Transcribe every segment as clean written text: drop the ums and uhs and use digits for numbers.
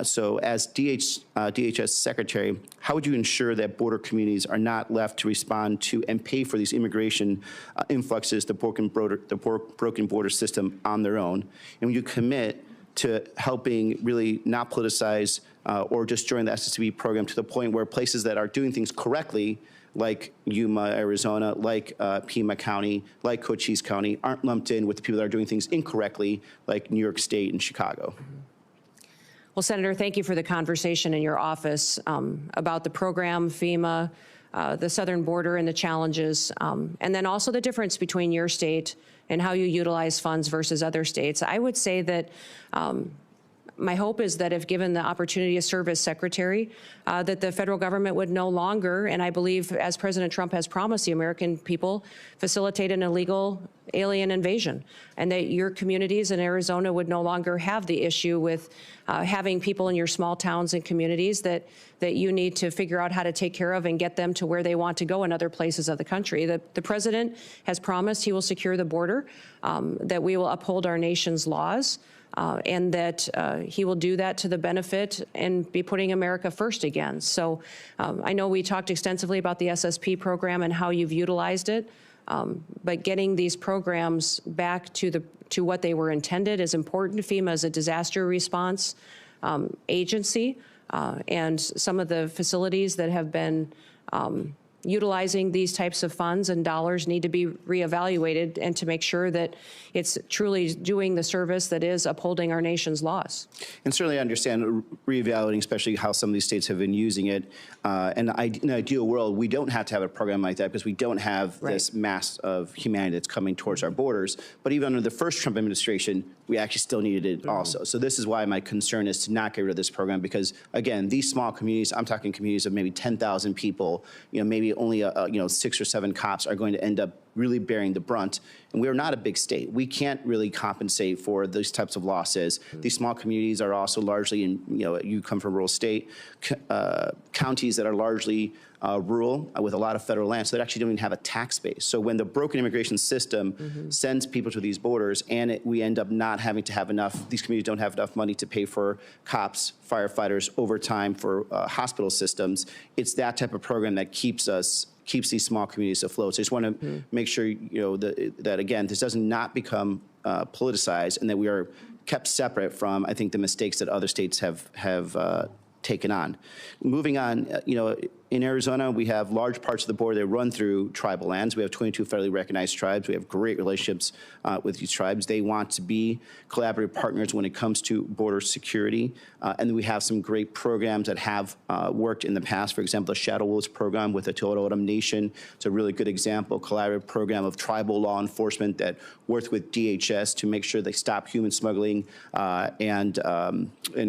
So as DHS Secretary, how would you ensure that border communities are not left to respond to and pay for these immigration influxes, the broken border system on their own? And when you commit to helping really not politicize or just join the SSB program to the point where places that are doing things correctly, like Yuma, Arizona, like Pima County, like Cochise County, aren't lumped in with the people that are doing things incorrectly, like New York State and Chicago? Well, Senator, thank you for the conversation in your office about the program, FEMA, the southern border and the challenges, and then also the difference between your state and how you utilize funds versus other states. I would say that my hope is that if given the opportunity to serve as secretary, that the federal government would no longer, and I believe as President Trump has promised the American people, facilitate an illegal alien invasion, and that your communities in Arizona would no longer have the issue with having people in your small towns and communities that you need to figure out how to take care of and get them to where they want to go in other places of the country. The president has promised he will secure the border, that we will uphold our nation's laws, and that he will do that to the benefit and be putting America first again. So I know we talked extensively about the SSP program and how you've utilized it, but getting these programs back to what they were intended is important. FEMA is a disaster response agency, and some of the facilities that have been utilizing these types of funds and dollars need to be reevaluated and to make sure that it's truly doing the service that is upholding our nation's laws. And certainly I understand reevaluating, especially how some of these states have been using it. And in an ideal world, we don't have to have a program like that because we don't have this mass of humanity that's coming towards our borders. But even under the first Trump administration, we actually still needed it also. So this is why my concern is to not get rid of this program because, again, these small communities, I'm talking communities of maybe 10,000 people, maybe only 6 or 7 cops are going to end up really bearing the brunt. And we're not a big state. We can't really compensate for those types of losses. These small communities are also largely in, you come from a rural state, counties that are largely rural with a lot of federal land, so they actually don't even have a tax base. So when the broken immigration system sends people to these borders and we end up not having to have enough, these communities don't have enough money to pay for cops, firefighters, overtime for hospital systems, it's that type of program that keeps these small communities afloat. So I just want to make sure, that again, this does not become politicized and that we are kept separate from, I think, the mistakes that other states have taken on. Moving on, in Arizona, we have large parts of the border that run through tribal lands. We have 22 federally recognized tribes. We have great relationships with these tribes. They want to be collaborative partners when it comes to border security. And we have some great programs that have worked in the past. For example, the Shadow Wolves program with the Tohono O'odham Nation. It's a really good example, collaborative program of tribal law enforcement that worked with DHS to make sure they stop human smuggling and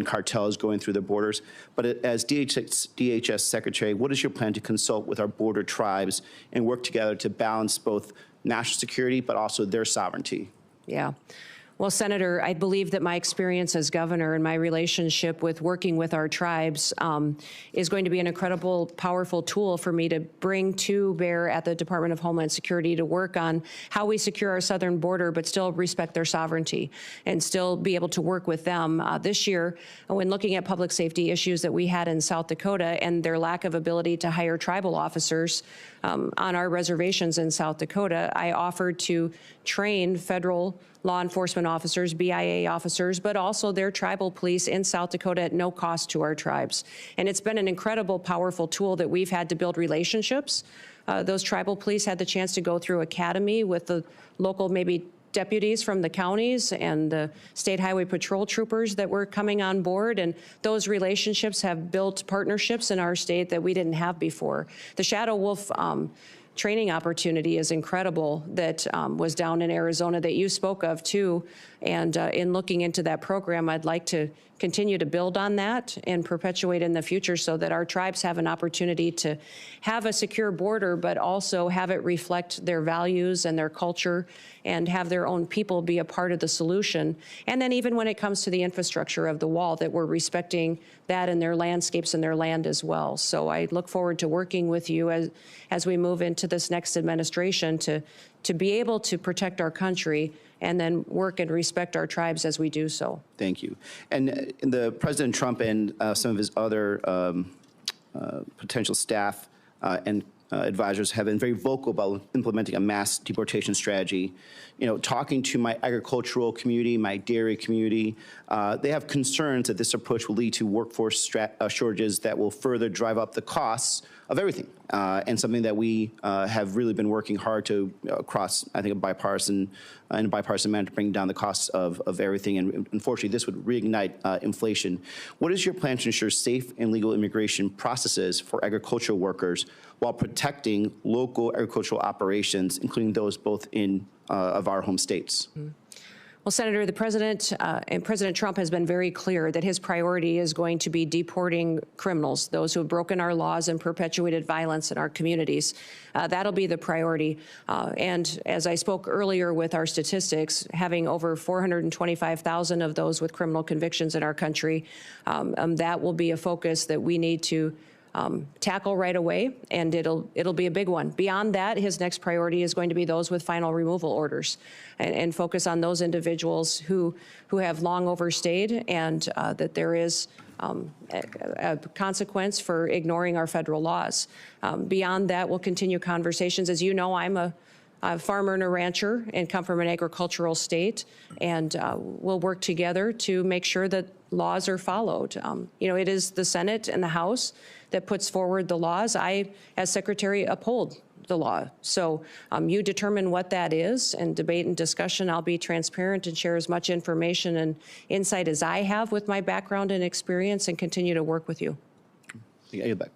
cartels going through the borders. But as DHS Secretary, what is your plan to consult with our border tribes and work together to balance both national security but also their sovereignty? Yeah. Well, Senator, I believe that my experience as governor and my relationship with working with our tribes is going to be an incredible, powerful tool for me to bring to bear at the Department of Homeland Security to work on how we secure our southern border, but still respect their sovereignty and still be able to work with them. This year, when looking at public safety issues that we had in South Dakota and their lack of ability to hire tribal officers on our reservations in South Dakota, I offered to train federal law enforcement officers, BIA officers, but also their tribal police in South Dakota at no cost to our tribes. And it's been an incredible, powerful tool that we've had to build relationships. Those tribal police had the chance to go through academy with the local maybe deputies from the counties and the state highway patrol troopers that were coming on board. And those relationships have built partnerships in our state that we didn't have before. The Shadow Wolf training opportunity is incredible that was down in Arizona that you spoke of too. And in looking into that program, I'd like to continue to build on that and perpetuate in the future so that our tribes have an opportunity to have a secure border, but also have it reflect their values and their culture and have their own people be a part of the solution. And then even when it comes to the infrastructure of the wall, that we're respecting that and their landscapes and their land as well. So I look forward to working with you as we move into this next administration to be able to protect our country and then work and respect our tribes as we do so. Thank you. And the President Trump and some of his other potential staff and advisors have been very vocal about implementing a mass deportation strategy. You know, talking to my agricultural community, my dairy community, they have concerns that this approach will lead to workforce shortages that will further drive up the costs of everything, and something that we have really been working hard to across, I think, a bipartisan manner to bring down the costs of everything. And unfortunately, this would reignite inflation. What is your plan to ensure safe and legal immigration processes for agricultural workers while protecting local agricultural operations, including those both in of our home states? Mm-hmm. Well, Senator, the President and President Trump has been very clear that his priority is going to be deporting criminals, those who have broken our laws and perpetuated violence in our communities. That'll be the priority. And as I spoke earlier with our statistics, having over 425,000 of those with criminal convictions in our country, that will be a focus that we need to tackle right away, and it'll be a big one. Beyond that, his next priority is going to be those with final removal orders, and focus on those individuals who have long overstayed, and that there is a consequence for ignoring our federal laws. Beyond that, we'll continue conversations. As you know, I'm a farmer and a rancher and come from an agricultural state, and we'll work together to make sure that laws are followed. You know, it is the Senate and the House that puts forward the laws. I, as Secretary, uphold the law. So you determine what that is, and debate and discussion. I'll be transparent and share as much information and insight as I have with my background and experience, and continue to work with you. I yield back.